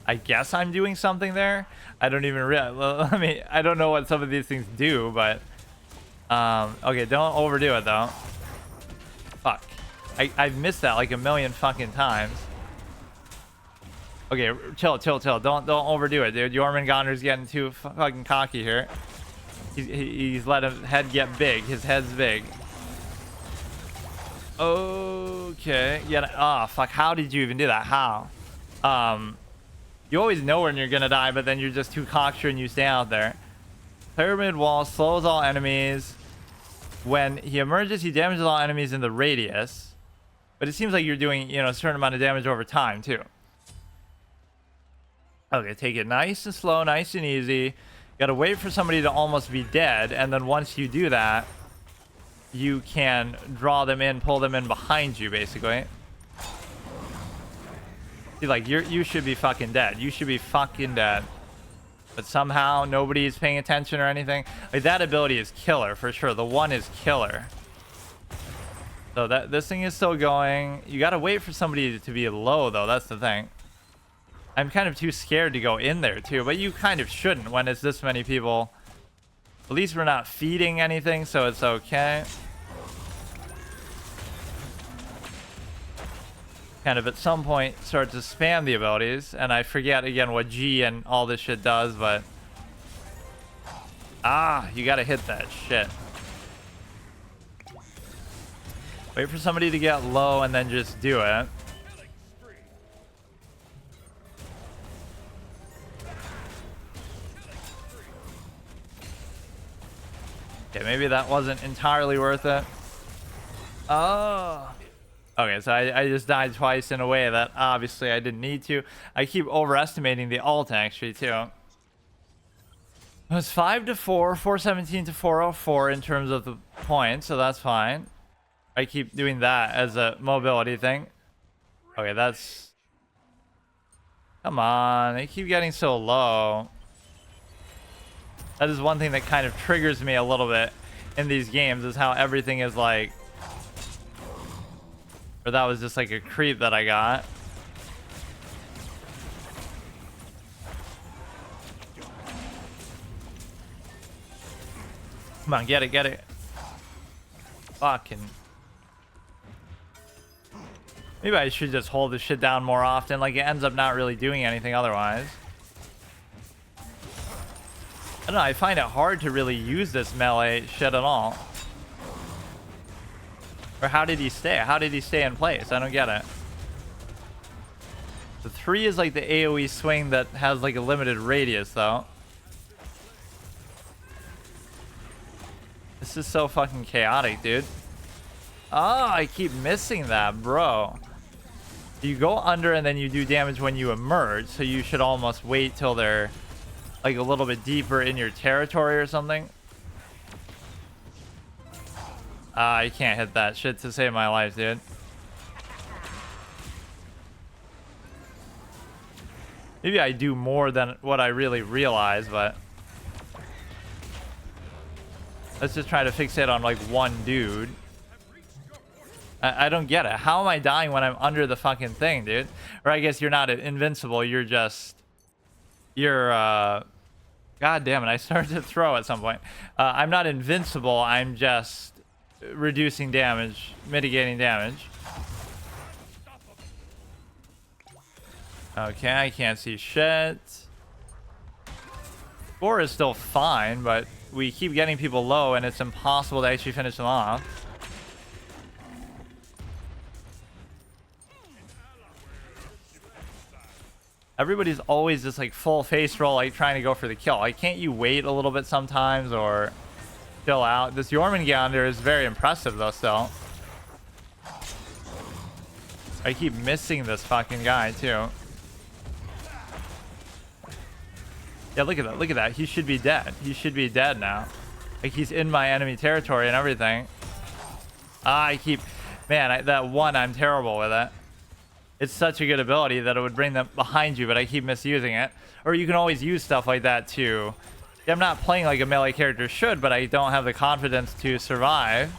I guess I'm doing something there. I don't even realize. Well, I mean, I don't know what some of these things do, but... okay, don't overdo it, though. Fuck. I've missed that like a million fucking times. Okay, chill. Don't overdo it, dude. Jormungandr's getting too fucking cocky here. He's let his head get big. His head's big. Okay. Yeah. Oh, fuck. How did you even do that? How? You always know when you're gonna die, but then you're just too cocksure and you stay out there. Pyramid wall slows all enemies. When he emerges, he damages all enemies in the radius. But it seems like you're doing, you know, a certain amount of damage over time, too. Okay, take it nice and slow, nice and easy. Gotta wait for somebody to almost be dead, and then once you do that, you can draw them in, pull them in behind you, basically. See, like, you should be fucking dead. You should be fucking dead. But somehow nobody's paying attention or anything. Like, that ability is killer for sure. The one is killer. So this thing is still going. You gotta wait for somebody to be low, though. That's the thing. I'm kind of too scared to go in there, too. But you kind of shouldn't when it's this many people. At least we're not feeding anything, so it's okay. Kind of at some point start to spam the abilities. And I forget, again, what G and all this shit does, but... you gotta hit that shit. Wait for somebody to get low and then just do it. Okay, maybe that wasn't entirely worth it. Oh. Okay, so I just died twice in a way that obviously I didn't need to. I keep overestimating the ult actually too. It was 5 to 4, 417 to 404 in terms of the points, so that's fine. I keep doing that as a mobility thing. Okay, that's... Come on, they keep getting so low. That is one thing that kind of triggers me a little bit in these games, is how everything is like... Or that was just like a creep that I got. Come on, get it, get it. Fucking... Maybe I should just hold this shit down more often. Like, it ends up not really doing anything otherwise. I don't know, I find it hard to really use this melee shit at all. Or how did he stay? How did he stay in place? I don't get it. The 3 is like the AoE swing that has like a limited radius, though. This is so fucking chaotic, dude. Oh, I keep missing that, bro. You go under and then you do damage when you emerge, so you should almost wait till they're like a little bit deeper in your territory or something. I can't hit that shit to save my life, dude. Maybe I do more than what I really realize, but... Let's just try to fixate on like one dude. I don't get it. How am I dying when I'm under the fucking thing, dude? Or I guess you're not invincible. You're just... You're, God damn it. I started to throw at some point. I'm not invincible. I'm just reducing damage, mitigating damage. Okay, I can't see shit. Score is still fine, but we keep getting people low and it's impossible to actually finish them off. Everybody's always just like full face roll, like trying to go for the kill. Like, can't you wait a little bit sometimes or chill out? This Jormungandr is very impressive though still. I keep missing this fucking guy too. Yeah, look at that. Look at that. He should be dead. He should be dead now. Like, he's in my enemy territory and everything. I keep... Man, that one, I'm terrible with it. It's such a good ability that it would bring them behind you, but I keep misusing it. Or you can always use stuff like that too. I'm not playing like a melee character should, but I don't have the confidence to survive.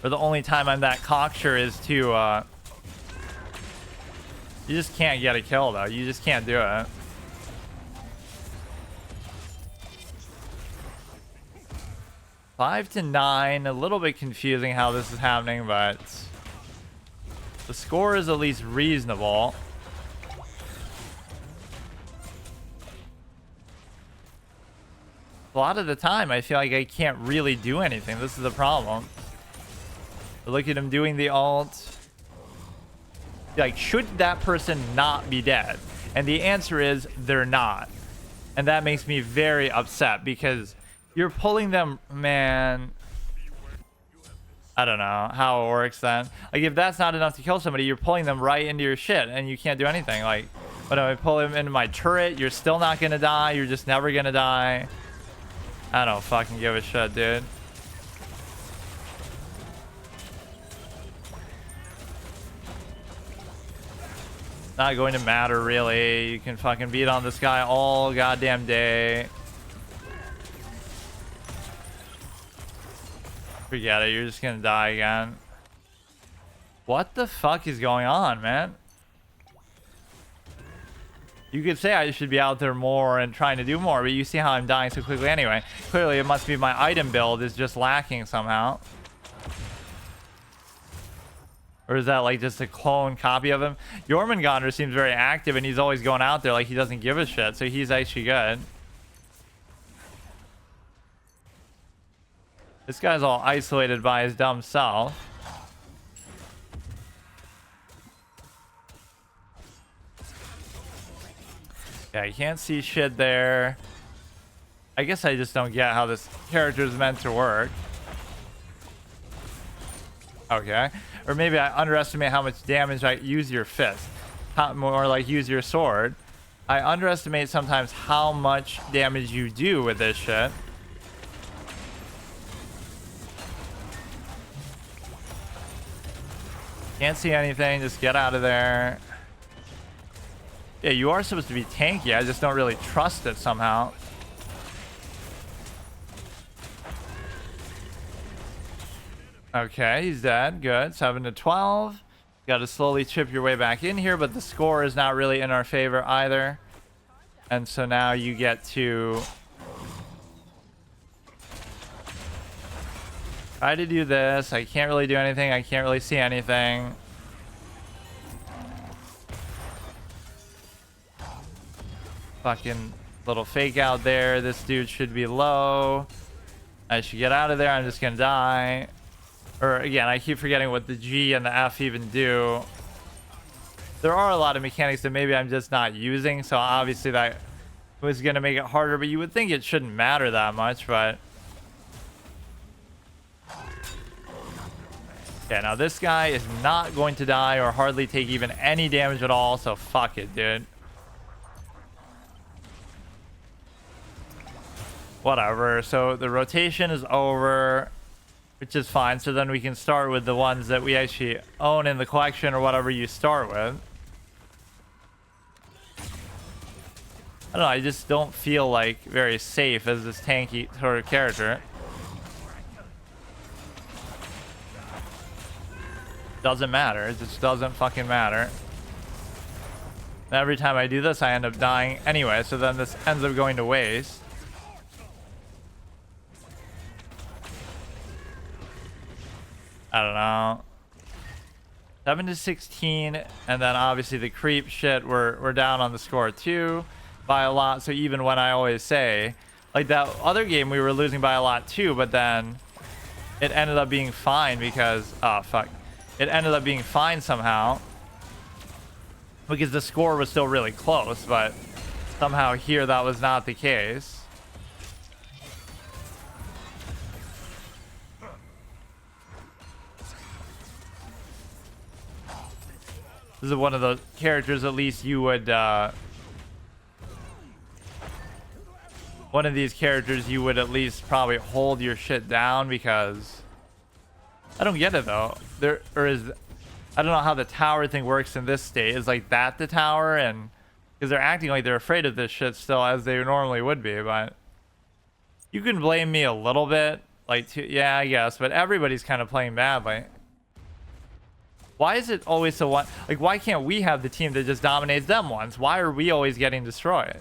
Or the only time I'm that cocksure is to... You just can't get a kill, though. You just can't do it. Five to 9. A little bit confusing how this is happening, but... The score is at least reasonable. A lot of the time, I feel like I can't really do anything. This is the problem. Look at him doing the ult. Like, should that person not be dead? And the answer is they're not. And that makes me very upset because you're pulling them, man. I don't know how it works then. Like, if that's not enough to kill somebody, you're pulling them right into your shit and you can't do anything. Like, But if I pull him into my turret, you're still not gonna die. You're just never gonna die. I don't fucking give a shit, dude. Not going to matter, really. You can fucking beat on this guy all goddamn day. Forget it. You're just gonna die again. What the fuck is going on, man? You could say I should be out there more and trying to do more, but you see how I'm dying so quickly anyway. Clearly, it must be my item build is just lacking somehow. Or is that like just a clone copy of him? Jormungandr seems very active and he's always going out there like he doesn't give a shit, so he's actually good. This guy's all isolated by his dumb self. Yeah, you can't see shit there. I guess I just don't get how this character is meant to work. Okay. Or maybe I underestimate how much damage I use your fist. More like use your sword. I underestimate sometimes how much damage you do with this shit. Can't see anything. Just get out of there. Yeah, you are supposed to be tanky. I just don't really trust it somehow. Okay, he's dead. Good. 7 to 12. Got to slowly chip your way back in here, but the score is not really in our favor either. And so now you get to try to do this. I can't really do anything. I can't really see anything. Fucking little fake out there. This dude should be low. I should get out of there. I'm just gonna die. Or again, I keep forgetting what the G and the F even do. There are a lot of mechanics that maybe I'm just not using, so obviously that was gonna make it harder, but you would think it shouldn't matter that much, but yeah, now this guy is not going to die or hardly take even any damage at all, so fuck it, dude. Whatever. So the rotation is over, which is fine. So then we can start with the ones that we actually own in the collection or whatever you start with. I don't know. I just don't feel like very safe as this tanky sort of character. Doesn't matter. It just doesn't fucking matter. Every time I do this, I end up dying anyway. So then this ends up going to waste. I don't know. 7 to 16, and then obviously the creep shit. We're down on the score too by a lot. So even when I always say, like that other game, we were losing by a lot too, but then it ended up being fine because it ended up being fine somehow because the score was still really close, but somehow here that was not the case. This is one of those characters at least you would one of these characters you would at least probably hold your shit down, because I don't get it though. I don't know how the tower thing works in this state. Is like that the tower? And because they're acting like they're afraid of this shit still, as they normally would be, but you can blame me a little bit, like yeah, I guess, but everybody's kind of playing badly. Why is it always so one? Like, why can't we have the team that just dominates them once? Why are we always getting destroyed?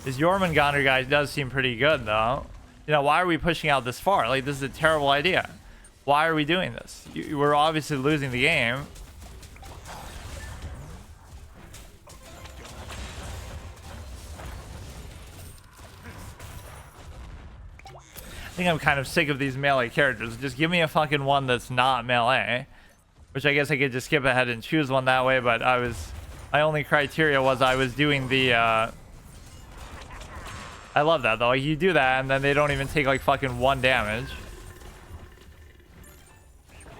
This Jormungandr guy does seem pretty good, though. You know, why are we pushing out this far? Like, this is a terrible idea. Why are we doing this? We're obviously losing the game. I think I'm kind of sick of these melee characters. Just give me a fucking one that's not melee, which I guess I could just skip ahead and choose one that way, but my only criteria was I was doing the I love that though. Like, you do that and then they don't even take like fucking 1 damage.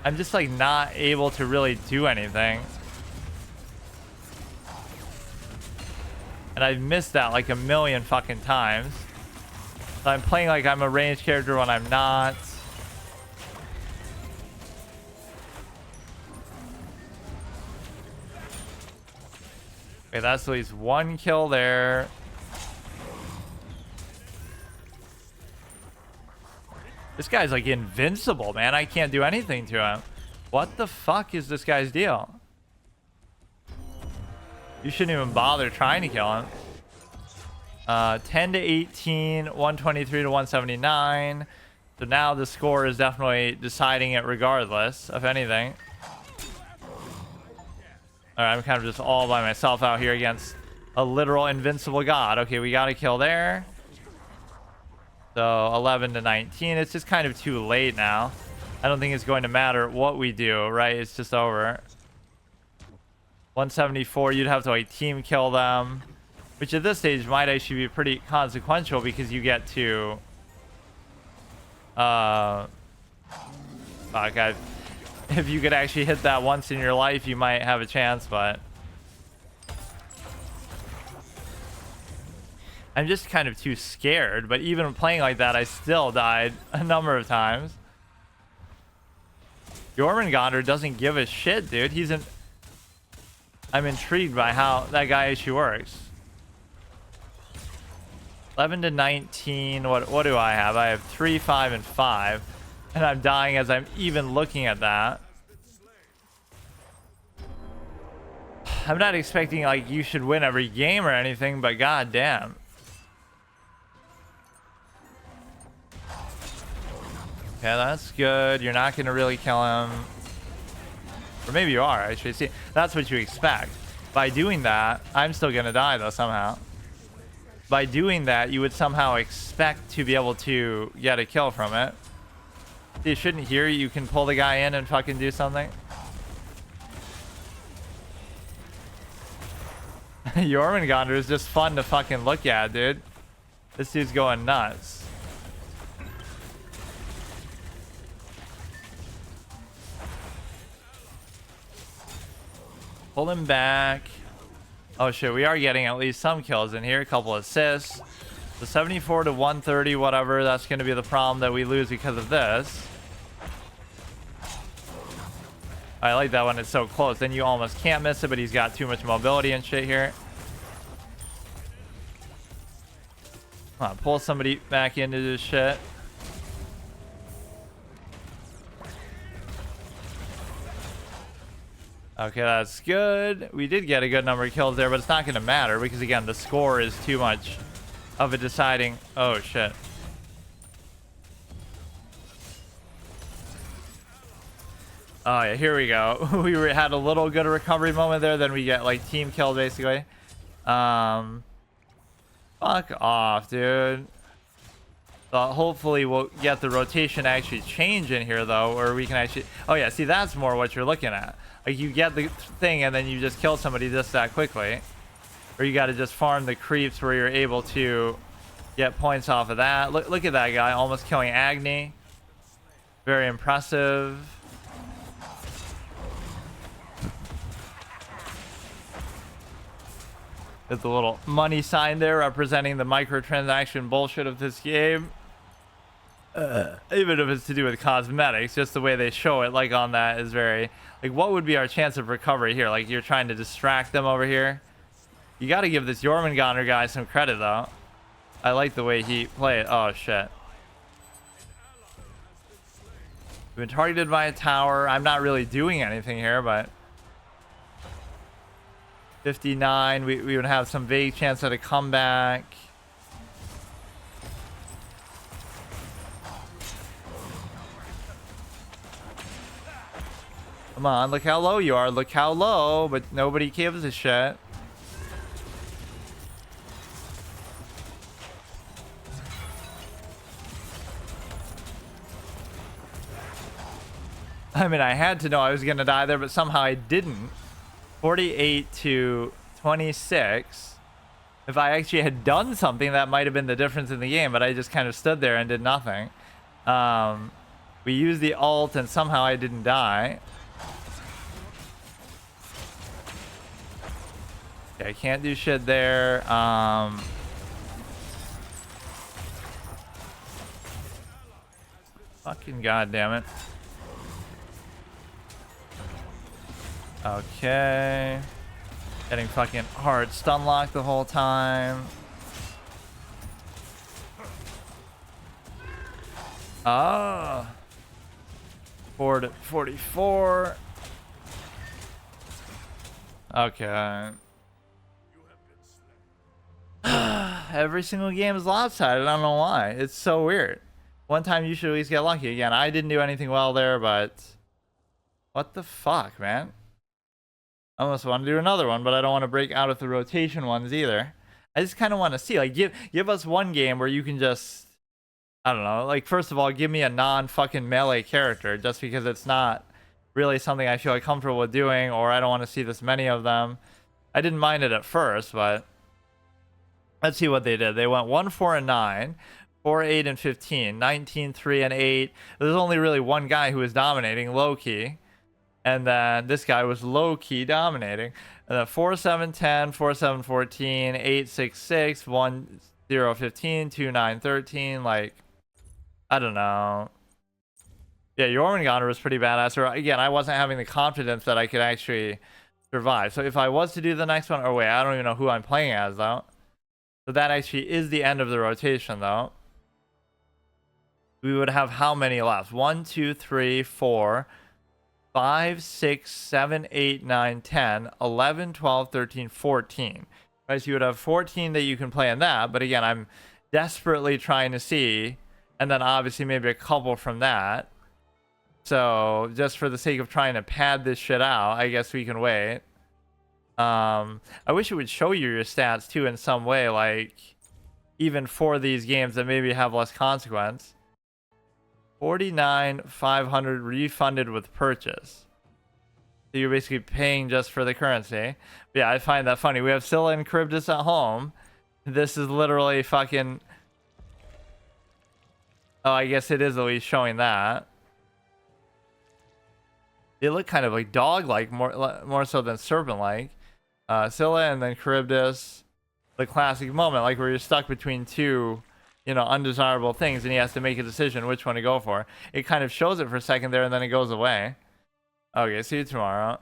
I'm just like not able to really do anything. And I've missed that like a million fucking times. So I'm playing like I'm a ranged character when I'm not. Okay, that's at least one kill there. This guy's like invincible, man. I can't do anything to him. What the fuck is this guy's deal? You shouldn't even bother trying to kill him. 10 to 18, 123 to 179. So now the score is definitely deciding it regardless of anything. Alright, I'm kind of just all by myself out here against a literal invincible god. Okay, we got a kill there. So 11 to 19. It's just kind of too late now. I don't think it's going to matter what we do, right? It's just over. 174, you'd have to like team kill them. Which at this stage might actually be pretty consequential because you get to... if you could actually hit that once in your life, you might have a chance, but... I'm just kind of too scared, but even playing like that, I still died a number of times. Jormungandr doesn't give a shit, dude. I'm intrigued by how that guy actually works. 11 to 19. What do I have? I have 3, 5, and 5. And I'm dying as I'm even looking at that. I'm not expecting like you should win every game or anything, but goddamn. Okay, that's good. You're not going to really kill him. Or maybe you are, actually. See, that's what you expect. By doing that, I'm still going to die, though, somehow. By doing that, you would somehow expect to be able to get a kill from it. You shouldn't hear you can pull the guy in and fucking do something. Jormungandr is just fun to fucking look at, dude. This dude's going nuts. Pull him back. Oh shit, we are getting at least some kills in here. A couple assists. The 74 to 130, whatever. That's going to be the problem that we lose because of this. I like that when it's so close. Then you almost can't miss it, but he's got too much mobility and shit here. Come on, pull somebody back into this shit. Okay, that's good. We did get a good number of kills there, but it's not going to matter because, again, the score is too much of a deciding... Oh, shit. Oh, yeah, here we go. Had a little good recovery moment there. Then we get, like, team kill, basically. Fuck off, dude. So hopefully we'll get the rotation actually change in here, though, or we can actually... Oh, yeah, see, that's more what you're looking at. Like, you get the thing, and then you just kill somebody just that quickly. Or you got to just farm the creeps where you're able to get points off of that. Look at that guy, almost killing Agni. Very impressive. There's the little money sign there representing the microtransaction bullshit of this game. Even if it's to do with cosmetics, just the way they show it, like on that, is very... Like, what would be our chance of recovery here? Like, you're trying to distract them over here. You got to give this Jormungandr guy some credit, though. I like the way he played. Oh, shit. We've been targeted by a tower. I'm not really doing anything here, but... 59. We would have some vague chance at a comeback. Come on, look how low you are. Look how low, but nobody gives a shit. I mean, I had to know I was going to die there, but somehow I didn't. 48 to 26. If I actually had done something, that might have been the difference in the game, but I just kind of stood there and did nothing. We used the ult and somehow I didn't die. Okay, I can't do shit there. Fucking goddamn it. Okay. Getting fucking hard stun locked the whole time. Ah. 4 to 44. Okay. Every single game is lopsided. I don't know why. It's so weird. One time you should at least get lucky. Again, I didn't do anything well there, but what the fuck, man? I almost want to do another one, but I don't want to break out of the rotation ones either. I just kind of want to see, like, give us one game where you can just, I don't know, like, first of all, give me a non-fucking melee character, just because it's not really something I feel like comfortable with doing, or I don't want to see this many of them. I didn't mind it at first, but let's see what they did. They went 1, 4, and 9, 4, 8, and 15, 19, 3, and 8. There's only really one guy who was dominating, low-key. And then this guy was low-key dominating. And then 4, 7, 10, 4, 7, 14, 8, 6, 6, 1, 0, 15, 2, 9, 13. Like, I don't know. Yeah, Jormungandr was pretty badass. Or, again, I wasn't having the confidence that I could actually survive. So if I was to do the next one, or wait, I don't even know who I'm playing as, though. So that actually is the end of the rotation, though. We would have how many left? 1, 2, 3, 4... 5, 6, 7, 8, 9, 10, 11, 12, 13, 14. Right, so you would have 14 that you can play in that, but again, I'm desperately trying to see, and then obviously maybe a couple from that. So just for the sake of trying to pad this shit out, I guess we can wait. I wish it would show you your stats too in some way, like even for these games that maybe have less consequence. 49,500 refunded with purchase. So you're basically paying just for the currency. But yeah, I find that funny. We have Scylla and Charybdis at home. This is literally fucking... Oh, I guess it is at least showing that. They look kind of like dog-like, more so than serpent-like. Scylla and then Charybdis. The classic moment, like where you're stuck between two... you know, undesirable things, and he has to make a decision which one to go for. It kind of shows it for a second there, and then it goes away. Okay, see you tomorrow.